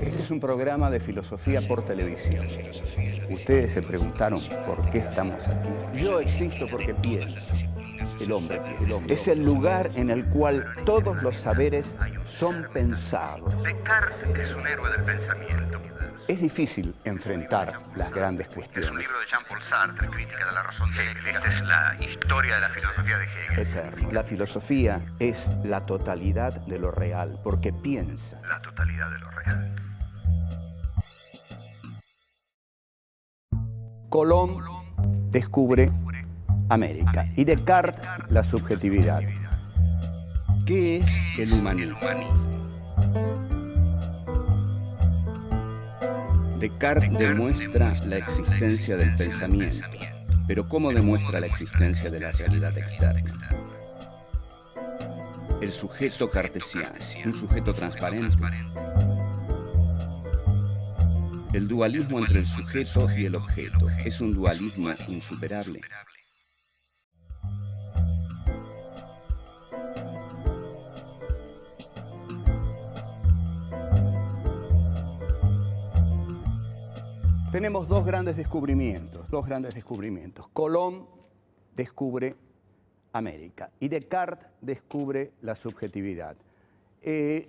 Este es un programa de filosofía por televisión. Ustedes se preguntaron por qué estamos aquí. Yo existo porque pienso. El hombre piensa. Es el lugar en el cual todos los saberes son pensados. Descartes es un héroe del pensamiento. Es difícil enfrentar las grandes cuestiones. Es un libro de Jean-Paul Sartre, Crítica de la razón de Hegel. Esta es la historia de la filosofía de Hegel. Eterno. La filosofía es la totalidad de lo real, porque piensa. La totalidad de lo real. Colón descubre América y Descartes la subjetividad. ¿Qué es el humanismo? Descartes demuestra la existencia del pensamiento, pero ¿cómo demuestra la existencia de la realidad externa? El sujeto cartesiano, un sujeto transparente. El dualismo entre el sujeto y el objeto es un dualismo insuperable. Tenemos dos grandes descubrimientos. Colón descubre América y Descartes descubre la subjetividad.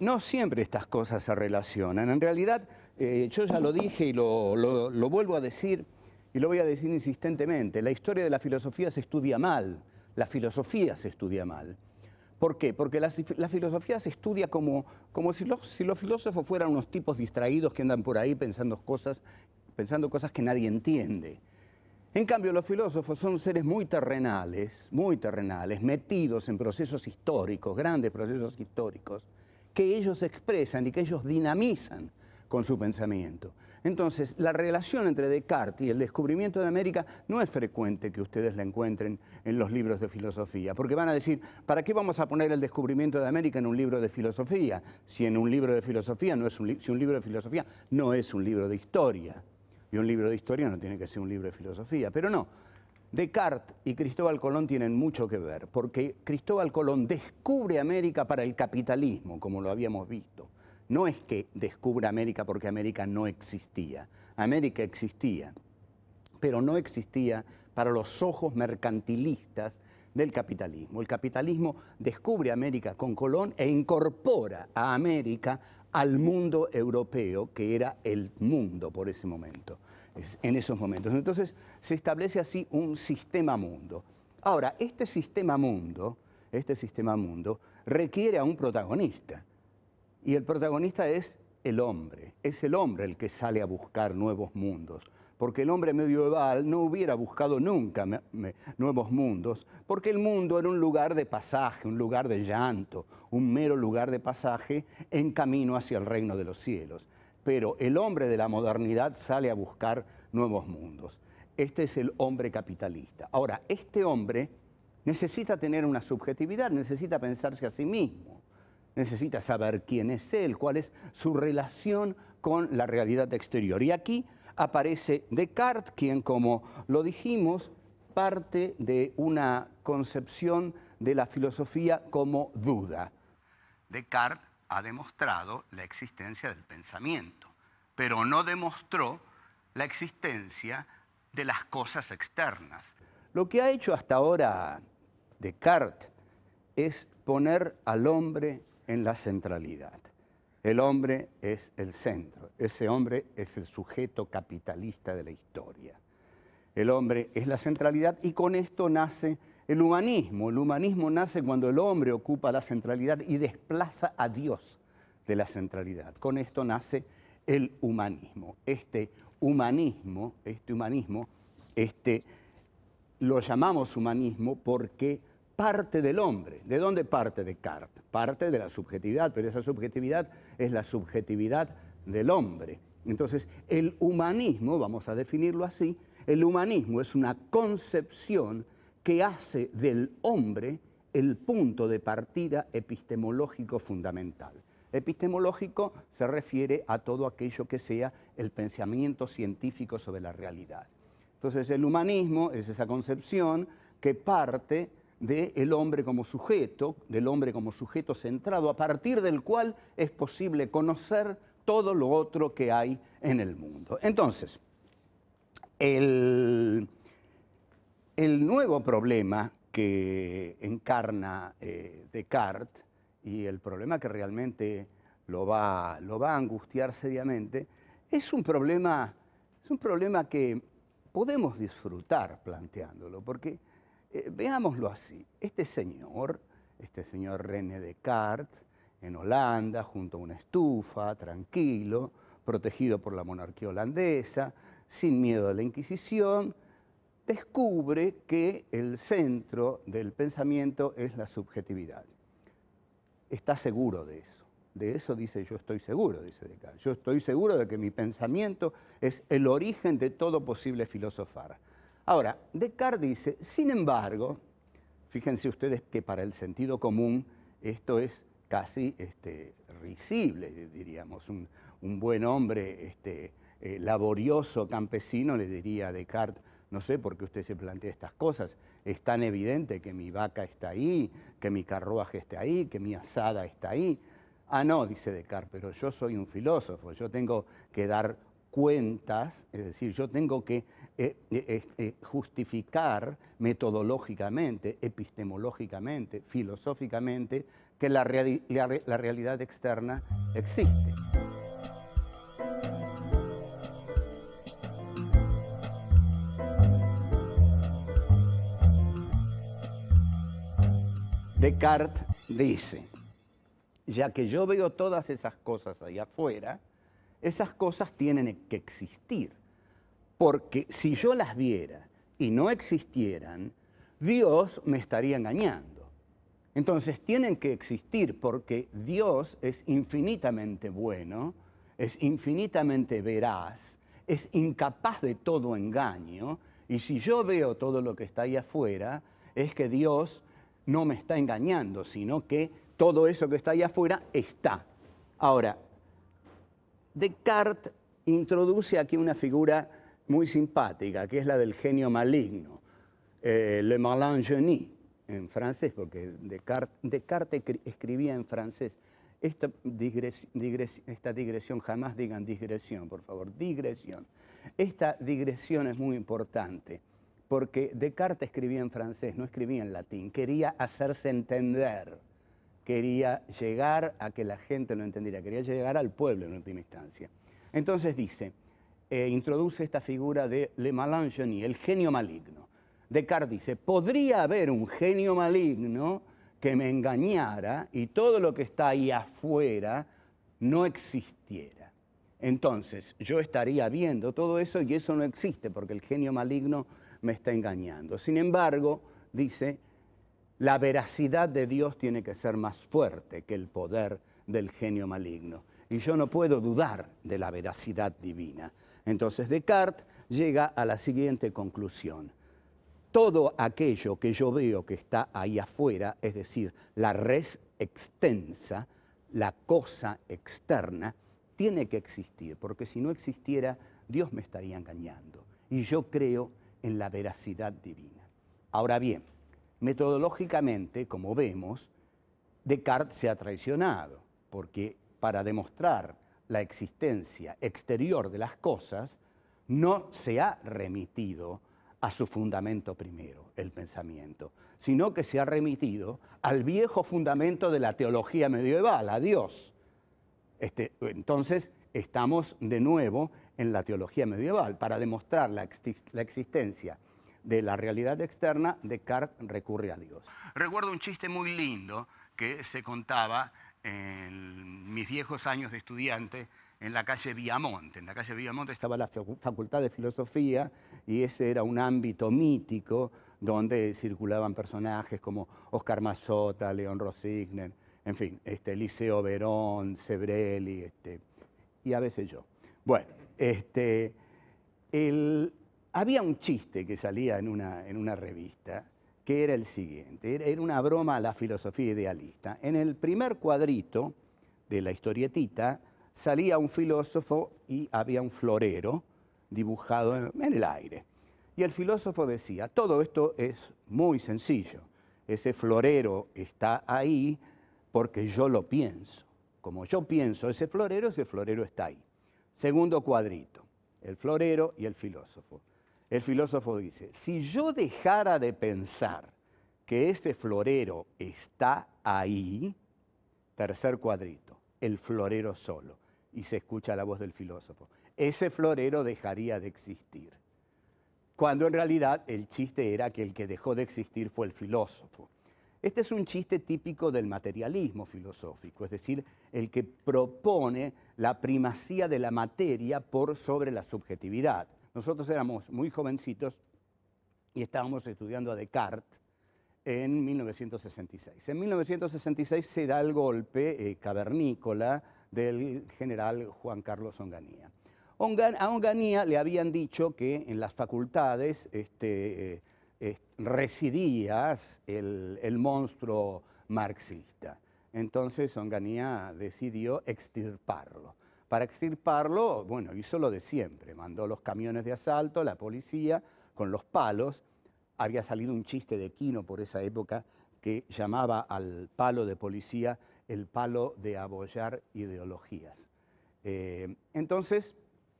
No siempre estas cosas se relacionan. En realidad, yo ya lo dije y lo vuelvo a decir y lo voy a decir insistentemente. La historia de la filosofía se estudia mal. La filosofía se estudia mal. ¿Por qué? Porque la filosofía se estudia como si los filósofos fueran unos tipos distraídos que andan por ahí pensando cosas que nadie entiende. En cambio, los filósofos son seres muy terrenales, metidos en procesos históricos, grandes procesos históricos, que ellos expresan y que ellos dinamizan con su pensamiento. Entonces, la relación entre Descartes y el descubrimiento de América no es frecuente que ustedes la encuentren en los libros de filosofía, porque van a decir, ¿para qué vamos a poner el descubrimiento de América en un libro de filosofía? Si un libro de filosofía no es un libro de historia. Y un libro de historia no tiene que ser un libro de filosofía. Pero no, Descartes y Cristóbal Colón tienen mucho que ver, porque Cristóbal Colón descubre América para el capitalismo, como lo habíamos visto. No es que descubra América porque América no existía. América existía, pero no existía para los ojos mercantilistas del capitalismo. El capitalismo descubre América con Colón e incorpora a América al mundo europeo, que era el mundo por ese momento, en esos momentos. Entonces se establece así un sistema mundo. Ahora, este sistema mundo requiere a un protagonista, y el protagonista es el hombre el que sale a buscar nuevos mundos. Porque el hombre medieval no hubiera buscado nunca nuevos mundos, porque el mundo era un lugar de pasaje, un lugar de llanto, un mero lugar de pasaje en camino hacia el reino de los cielos. Pero el hombre de la modernidad sale a buscar nuevos mundos. Este es el hombre capitalista. Ahora, este hombre necesita tener una subjetividad, necesita pensarse a sí mismo, necesita saber quién es él, cuál es su relación con la realidad exterior. Y aquí aparece Descartes, quien, como lo dijimos, parte de una concepción de la filosofía como duda. Descartes ha demostrado la existencia del pensamiento, pero no demostró la existencia de las cosas externas. Lo que ha hecho hasta ahora Descartes es poner al hombre en la centralidad. El hombre es el centro, ese hombre es el sujeto capitalista de la historia. El hombre es la centralidad y con esto nace el humanismo. El humanismo nace cuando el hombre ocupa la centralidad y desplaza a Dios de la centralidad. Con esto nace el humanismo. Este humanismo lo llamamos humanismo porque parte del hombre. ¿De dónde parte Descartes? Parte de la subjetividad, pero esa subjetividad es la subjetividad del hombre. Entonces, el humanismo, vamos a definirlo así, el humanismo es una concepción que hace del hombre el punto de partida epistemológico fundamental. Epistemológico se refiere a todo aquello que sea el pensamiento científico sobre la realidad. Entonces, el humanismo es esa concepción que parte del hombre como sujeto, del hombre como sujeto centrado, a partir del cual es posible conocer, todo lo otro que hay en el mundo. Entonces, el nuevo problema que encarna Descartes, y el problema que realmente lo va a angustiar seriamente, es un problema que podemos disfrutar planteándolo, porque veámoslo así. Este señor René Descartes, en Holanda, junto a una estufa, tranquilo, protegido por la monarquía holandesa, sin miedo a la Inquisición, descubre que el centro del pensamiento es la subjetividad. Está seguro de eso. De eso dice: yo estoy seguro, dice Descartes. Yo estoy seguro de que mi pensamiento es el origen de todo posible filosofar. Ahora, Descartes dice, sin embargo, fíjense ustedes que para el sentido común esto es casi risible, diríamos. Un buen hombre laborioso, campesino, le diría a Descartes: no sé por qué usted se plantea estas cosas, es tan evidente que mi vaca está ahí, que mi carruaje está ahí, que mi azada está ahí. Ah, no, dice Descartes, pero yo soy un filósofo, yo tengo que dar cuentas, es decir, yo tengo que justificar metodológicamente, epistemológicamente, filosóficamente, que la realidad externa existe. Descartes dice: ya que yo veo todas esas cosas ahí afuera, esas cosas tienen que existir. Porque si yo las viera y no existieran, Dios me estaría engañando. Entonces tienen que existir porque Dios es infinitamente bueno, es infinitamente veraz, es incapaz de todo engaño, y si yo veo todo lo que está ahí afuera, es que Dios no me está engañando, sino que todo eso que está ahí afuera está. Ahora, Descartes introduce aquí una figura muy simpática, que es la del genio maligno, le malin génie, en francés, porque Descartes escribía en francés. Esta digresión, jamás digan digresión, por favor, digresión. Esta digresión es muy importante, porque Descartes escribía en francés, no escribía en latín, quería hacerse entender, quería llegar a que la gente lo entendiera, quería llegar al pueblo en última instancia. Entonces dice, introduce esta figura de le malin génie, el genio maligno. Descartes dice: podría haber un genio maligno que me engañara y todo lo que está ahí afuera no existiera. Entonces yo estaría viendo todo eso y eso no existe porque el genio maligno me está engañando. Sin embargo, dice, la veracidad de Dios tiene que ser más fuerte que el poder del genio maligno. Y yo no puedo dudar de la veracidad divina. Entonces Descartes llega a la siguiente conclusión: todo aquello que yo veo que está ahí afuera, es decir, la res extensa, la cosa externa, tiene que existir, porque si no existiera, Dios me estaría engañando. Y yo creo en la veracidad divina. Ahora bien, metodológicamente, como vemos, Descartes se ha traicionado, porque para demostrar la existencia exterior de las cosas, no se ha remitido a su fundamento primero, el pensamiento, sino que se ha remitido al viejo fundamento de la teología medieval, a Dios. Entonces, estamos de nuevo en la teología medieval. Para demostrar la existencia de la realidad externa, Descartes recurre a Dios. Recuerdo un chiste muy lindo que se contaba en mis viejos años de estudiante en la calle Viamonte. En la calle Viamonte estaba la Facultad de Filosofía y ese era un ámbito mítico donde circulaban personajes como Oscar Mazota, León Rosigner, en fin, Liceo Verón, Sebrelli, y a veces yo. Bueno, había un chiste que salía en una revista que era el siguiente, era una broma a la filosofía idealista. En el primer cuadrito de la historietita salía un filósofo y había un florero dibujado en el aire. Y el filósofo decía: todo esto es muy sencillo, ese florero está ahí porque yo lo pienso. como yo pienso ese florero está ahí. Segundo cuadrito, el florero y el filósofo. El filósofo dice, si yo dejara de pensar que ese florero está ahí, tercer cuadrito, el florero solo, y se escucha la voz del filósofo, ese florero dejaría de existir. Cuando en realidad el chiste era que el que dejó de existir fue el filósofo. Este es un chiste típico del materialismo filosófico, es decir, el que propone la primacía de la materia por sobre la subjetividad. Nosotros éramos muy jovencitos y estábamos estudiando a Descartes en 1966. En 1966 se da el golpe cavernícola del general Juan Carlos Onganía. A Onganía le habían dicho que en las facultades residía el monstruo marxista. Entonces Onganía decidió extirparlo. Para extirparlo, bueno, hizo lo de siempre. Mandó los camiones de asalto, la policía, con los palos. Había salido un chiste de Quino por esa época que llamaba al palo de policía el palo de abollar ideologías. Entonces,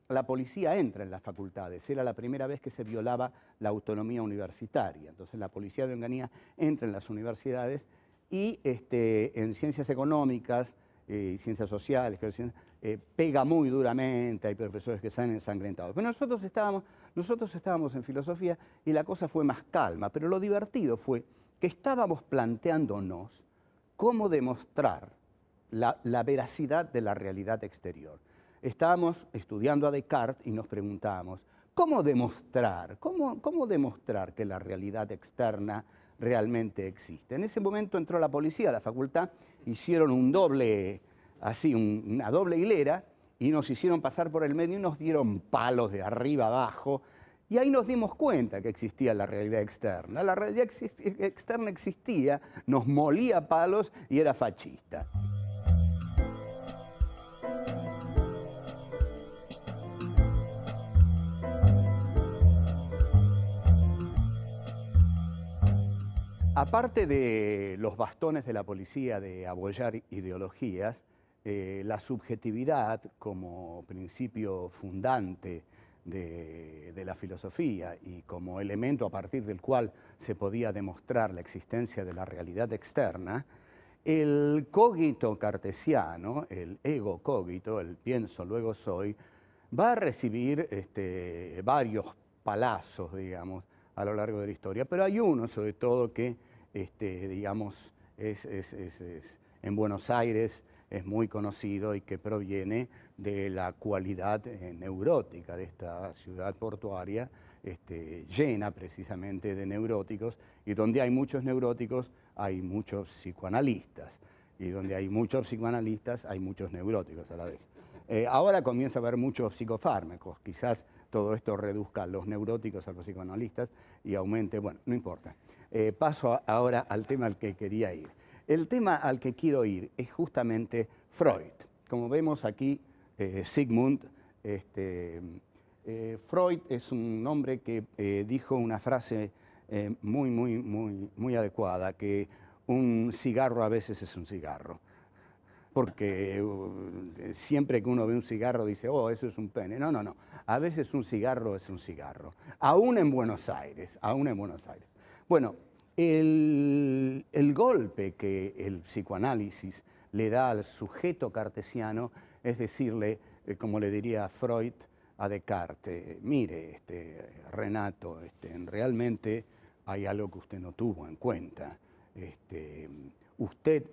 la policía entra en las facultades. Era la primera vez que se violaba la autonomía universitaria. Entonces, la policía de Onganía entra en las universidades y en ciencias económicas y ciencias sociales, pega muy duramente, hay profesores que salen ensangrentados. Pero nosotros estábamos en filosofía y la cosa fue más calma, pero lo divertido fue que estábamos planteándonos cómo demostrar la veracidad de la realidad exterior. Estábamos estudiando a Descartes y nos preguntábamos, ¿cómo demostrar que la realidad externa realmente existe? En ese momento entró la policía a la facultad, hicieron una doble hilera y nos hicieron pasar por el medio y nos dieron palos de arriba abajo. Y ahí nos dimos cuenta que existía la realidad externa. La realidad externa existía, nos molía palos y era fascista. Aparte de los bastones de la policía de abollar ideologías, la subjetividad como principio fundante de la filosofía y como elemento a partir del cual se podía demostrar la existencia de la realidad externa, el cogito cartesiano, el ego cogito, el pienso luego soy, va a recibir varios palazos, digamos, a lo largo de la historia, pero hay uno sobre todo que, digamos, en Buenos Aires es muy conocido y que proviene de la cualidad neurótica de esta ciudad portuaria, llena precisamente de neuróticos, y donde hay muchos neuróticos hay muchos psicoanalistas, y donde hay muchos psicoanalistas hay muchos neuróticos a la vez. Ahora comienza a haber muchos psicofármacos, quizás todo esto reduzca los neuróticos a los psicoanalistas y aumente, bueno, no importa. Paso ahora al tema al que quería ir. El tema al que quiero ir es justamente Freud. Como vemos aquí, Sigmund, Freud es un hombre que dijo una frase muy adecuada, que un cigarro a veces es un cigarro. Porque siempre que uno ve un cigarro dice, oh, eso es un pene. No, no, no. A veces un cigarro es un cigarro. Aún en Buenos Aires, aún en Buenos Aires. Bueno, el golpe que el psicoanálisis le da al sujeto cartesiano es decirle, como le diría Freud a Descartes, mire, Renato, realmente hay algo que usted no tuvo en cuenta. Usted,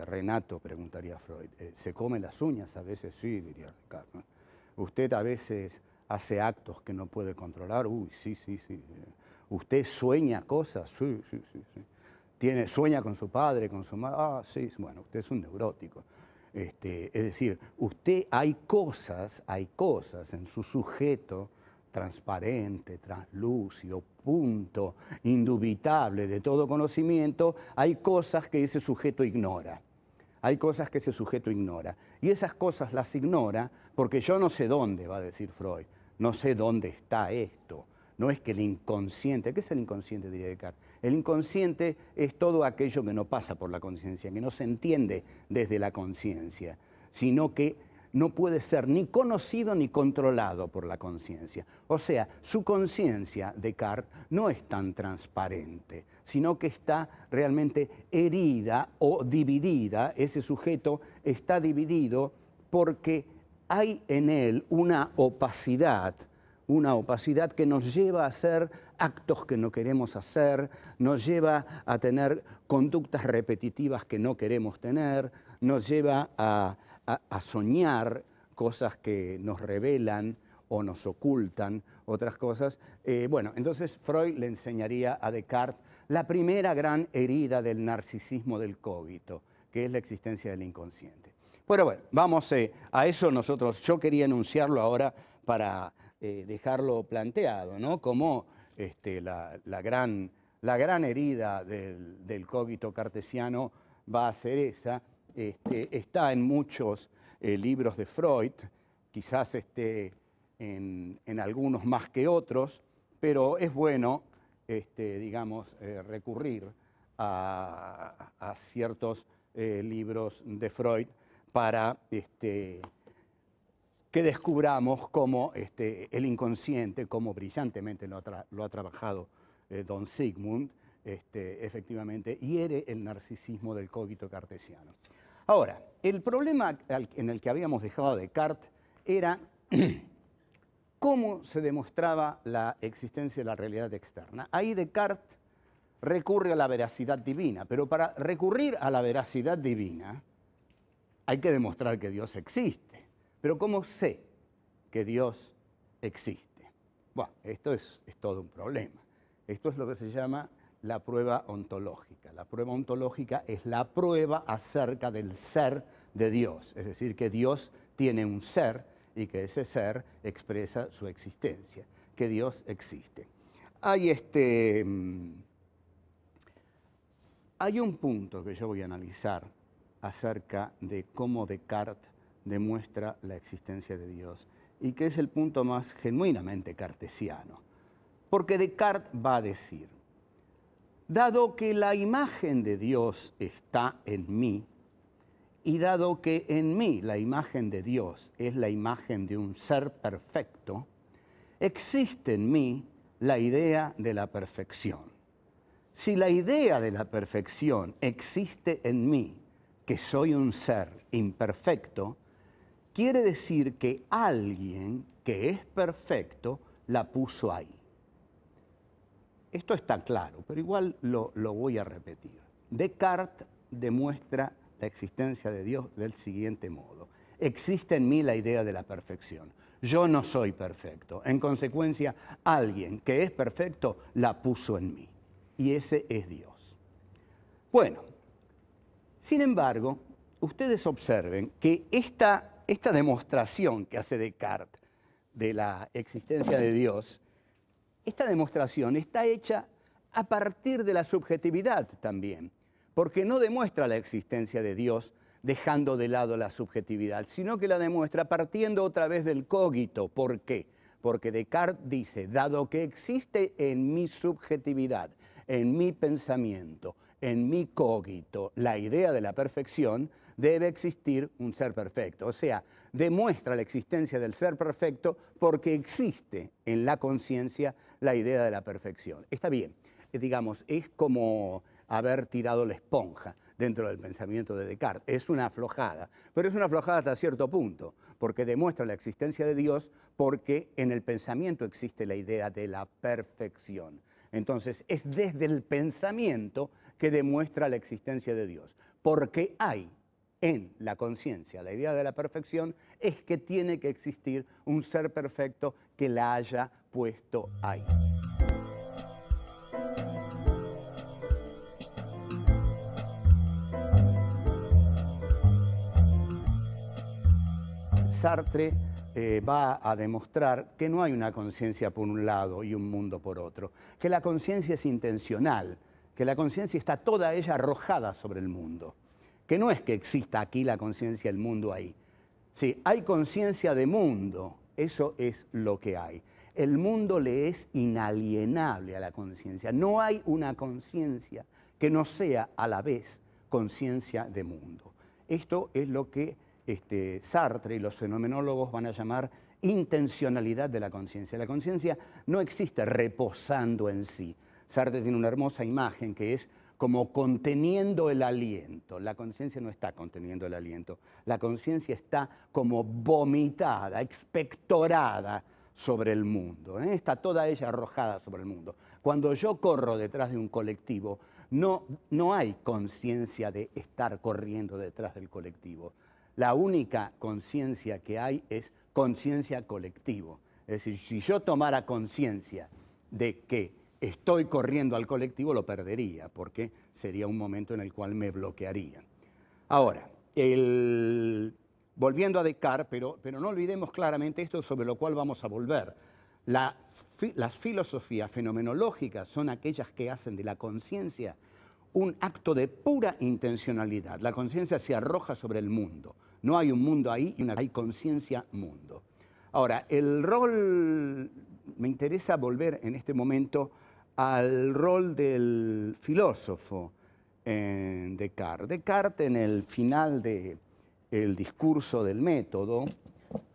Renato, preguntaría Freud, ¿se come las uñas? A veces sí, diría Descartes, ¿no? Usted a veces hace actos que no puede controlar. Uy, sí, sí, sí. ¿Usted sueña cosas? Sí, sí, sí, sí. ¿Sueña con su padre, con su madre? Ah, sí, bueno, usted es un neurótico. Es decir, hay cosas en su sujeto transparente, translúcido, punto, indubitable de todo conocimiento, hay cosas que ese sujeto ignora. Hay cosas que ese sujeto ignora. Y esas cosas las ignora porque yo no sé dónde, va a decir Freud, no sé dónde está esto. No es que el inconsciente, ¿qué es el inconsciente? Diría Descartes. El inconsciente es todo aquello que no pasa por la conciencia, que no se entiende desde la conciencia. sino que no puede ser ni conocido ni controlado por la conciencia. O sea, su conciencia, Descartes, no es tan transparente, sino que está realmente herida o dividida. Ese sujeto está dividido porque hay en él una opacidad que nos lleva a hacer actos que no queremos hacer, nos lleva a tener conductas repetitivas que no queremos tener, nos lleva a soñar cosas que nos revelan o nos ocultan otras cosas. Bueno, entonces Freud le enseñaría a Descartes la primera gran herida del narcisismo del cogito, que es la existencia del inconsciente. Pero bueno, vamos a eso yo quería enunciarlo ahora para dejarlo planteado, ¿no? Como la gran herida del cogito cartesiano va a ser esa. Está en muchos libros de Freud, quizás esté en algunos más que otros, pero es bueno, digamos, recurrir a ciertos libros de Freud para que descubramos cómo el inconsciente, cómo brillantemente lo ha trabajado don Sigmund, efectivamente hiere el narcisismo del cogito cartesiano. Ahora, el problema en el que habíamos dejado a Descartes era cómo se demostraba la existencia de la realidad externa. Ahí Descartes recurre a la veracidad divina, pero para recurrir a la veracidad divina hay que demostrar que Dios existe. Pero ¿cómo sé que Dios existe? Bueno, esto es todo un problema. Esto es lo que se llama la prueba ontológica. La prueba ontológica es la prueba acerca del ser de Dios, es decir, que Dios tiene un ser y que ese ser expresa su existencia, que Dios existe. Hay un punto que yo voy a analizar acerca de cómo Descartes demuestra la existencia de Dios y que es el punto más genuinamente cartesiano. Porque Descartes va a decir: dado que la imagen de Dios está en mí, y dado que en mí la imagen de Dios es la imagen de un ser perfecto, existe en mí la idea de la perfección. Si la idea de la perfección existe en mí, que soy un ser imperfecto, quiere decir que alguien que es perfecto la puso ahí. Esto está claro, pero igual lo voy a repetir. Descartes demuestra la existencia de Dios del siguiente modo: existe en mí la idea de la perfección. Yo no soy perfecto. En consecuencia, alguien que es perfecto la puso en mí. Y ese es Dios. Bueno, sin embargo, ustedes observen que esta demostración que hace Descartes de la existencia de Dios, esta demostración está hecha a partir de la subjetividad también, porque no demuestra la existencia de Dios dejando de lado la subjetividad, sino que la demuestra partiendo otra vez del cogito. ¿Por qué? Porque Descartes dice: dado que existe en mi subjetividad, en mi pensamiento, en mi cogito, la idea de la perfección, debe existir un ser perfecto. O sea, demuestra la existencia del ser perfecto porque existe en la conciencia la idea de la perfección. Está bien, digamos, es como haber tirado la esponja dentro del pensamiento de Descartes. Es una aflojada, pero es una aflojada hasta cierto punto, porque demuestra la existencia de Dios porque en el pensamiento existe la idea de la perfección. Entonces, es desde el pensamiento que demuestra la existencia de Dios, porque hay en la conciencia la idea de la perfección, es que tiene que existir un ser perfecto que la haya puesto ahí. Sartre va a demostrar que no hay una conciencia por un lado y un mundo por otro, que la conciencia es intencional, que la conciencia está toda ella arrojada sobre el mundo, que no es que exista aquí la conciencia, el mundo ahí. Sí, hay conciencia de mundo, eso es lo que hay. El mundo le es inalienable a la conciencia. No hay una conciencia que no sea a la vez conciencia de mundo. Esto es lo que Sartre y los fenomenólogos van a llamar intencionalidad de la conciencia. La conciencia no existe reposando en sí. Sartre tiene una hermosa imagen que es como conteniendo el aliento. La conciencia no está conteniendo el aliento. La conciencia está como vomitada, expectorada sobre el mundo. Está toda ella arrojada sobre el mundo. Cuando yo corro detrás de un colectivo, no hay conciencia de estar corriendo detrás del colectivo. La única conciencia que hay es conciencia colectivo. Es decir, si yo tomara conciencia de que estoy corriendo al colectivo, lo perdería, porque sería un momento en el cual me bloquearía. Ahora, volviendo a Descartes, pero no olvidemos claramente esto sobre lo cual vamos a volver. Las filosofías fenomenológicas son aquellas que hacen de la conciencia un acto de pura intencionalidad. La conciencia se arroja sobre el mundo. No hay un mundo ahí, hay conciencia-mundo. Ahora, el rol, me interesa volver en este momento al rol del filósofo en Descartes. Descartes, en el final del discurso del método,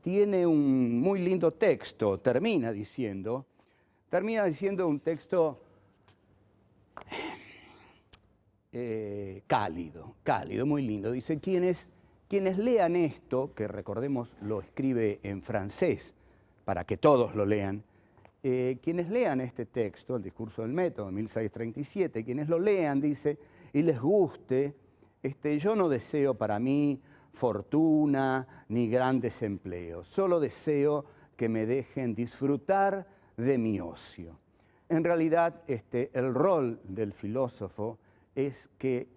tiene un muy lindo texto, termina diciendo un texto cálido, muy lindo. Dice, quienes lean esto, que recordemos lo escribe en francés, para que todos lo lean, quienes lean este texto, el discurso del método, 1637, quienes lo lean, dice, y les guste, yo no deseo para mí fortuna ni grandes empleos, solo deseo que me dejen disfrutar de mi ocio. En realidad, el rol del filósofo es que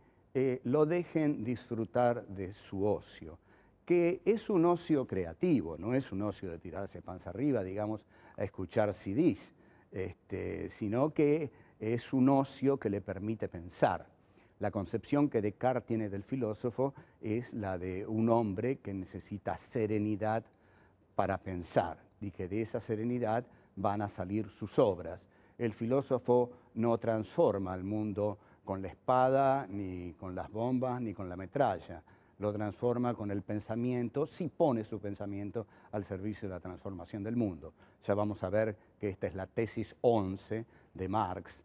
lo dejen disfrutar de su ocio, que es un ocio creativo, no es un ocio de tirarse panza arriba, digamos, a escuchar CDs, sino que es un ocio que le permite pensar. La concepción que Descartes tiene del filósofo es la de un hombre que necesita serenidad para pensar y que de esa serenidad van a salir sus obras. El filósofo no transforma el mundo con la espada, ni con las bombas, ni con la metralla. Lo transforma con el pensamiento, si pone su pensamiento al servicio de la transformación del mundo. Ya vamos a ver que esta es la tesis 11 de Marx,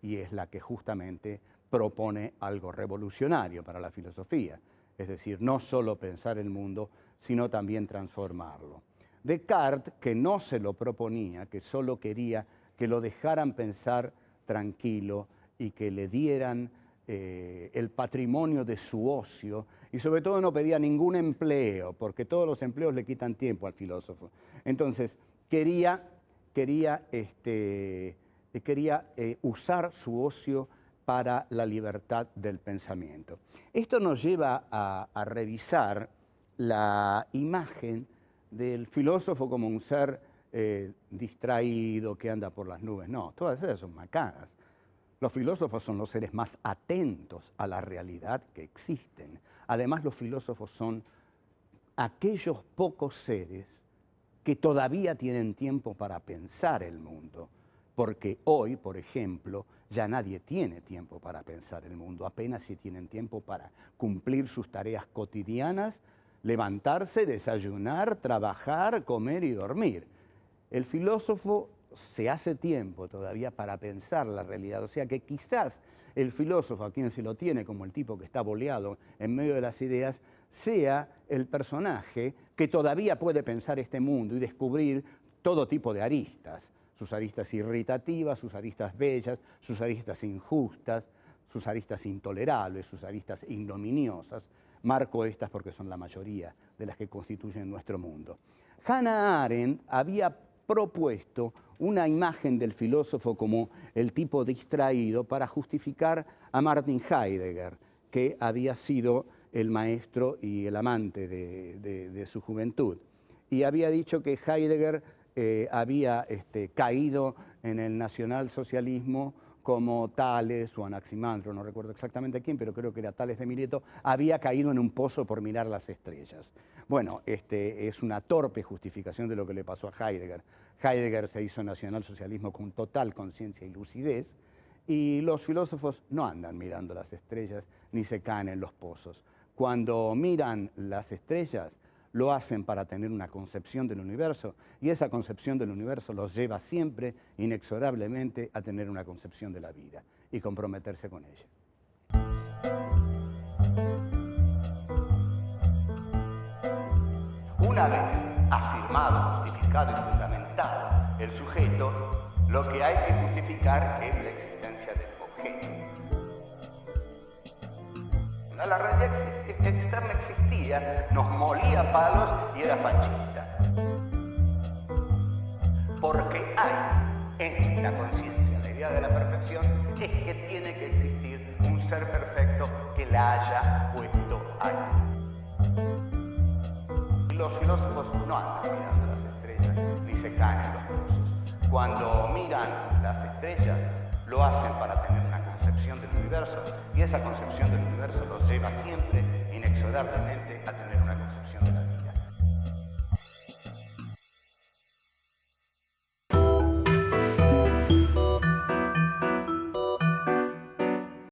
y es la que justamente propone algo revolucionario para la filosofía. Es decir, no solo pensar el mundo, sino también transformarlo. Descartes, que no se lo proponía, que solo quería que lo dejaran pensar tranquilo y que le dieran el patrimonio de su ocio, y sobre todo no pedía ningún empleo, porque todos los empleos le quitan tiempo al filósofo. Entonces, quería usar su ocio para la libertad del pensamiento. Esto nos lleva a revisar la imagen del filósofo como un ser distraído, que anda por las nubes. No, todas esas son macanas. Los filósofos son los seres más atentos a la realidad que existen. Además, los filósofos son aquellos pocos seres que todavía tienen tiempo para pensar el mundo. Porque hoy, por ejemplo, ya nadie tiene tiempo para pensar el mundo. Apenas si tienen tiempo para cumplir sus tareas cotidianas, levantarse, desayunar, trabajar, comer y dormir. El filósofo se hace tiempo todavía para pensar la realidad. O sea que quizás el filósofo, a quien se lo tiene como el tipo que está boleado en medio de las ideas, sea el personaje que todavía puede pensar este mundo y descubrir todo tipo de aristas. Sus aristas irritativas, sus aristas bellas, sus aristas injustas, sus aristas intolerables, sus aristas ignominiosas. Marco estas porque son la mayoría de las que constituyen nuestro mundo. Hannah Arendt había propuesto una imagen del filósofo como el tipo distraído para justificar a Martin Heidegger, que había sido el maestro y el amante de su juventud. Y había dicho que Heidegger había caído en el nacionalsocialismo como Tales o Anaximandro, no recuerdo exactamente quién, pero creo que era Tales de Mileto, había caído en un pozo por mirar las estrellas. Bueno, es una torpe justificación de lo que le pasó a Heidegger. Heidegger se hizo nacionalsocialismo con total conciencia y lucidez, y los filósofos no andan mirando las estrellas ni se caen en los pozos. Cuando miran las estrellas, lo hacen para tener una concepción del universo, y esa concepción del universo los lleva siempre, inexorablemente, a tener una concepción de la vida y comprometerse con ella. Una vez afirmado, justificado y fundamentado el sujeto, lo que hay que justificar es la existencia del objeto. La realidad externa existía, nos molía palos y era fascista. Porque hay en la conciencia, la idea de la perfección es que tiene que existir un ser perfecto que la haya puesto ahí. Los filósofos no andan mirando las estrellas ni se caen en los pozos. Cuando miran las estrellas, lo hacen para tener una concepción del universo, y esa concepción del universo los lleva siempre, inexorablemente, a tener una concepción de la vida.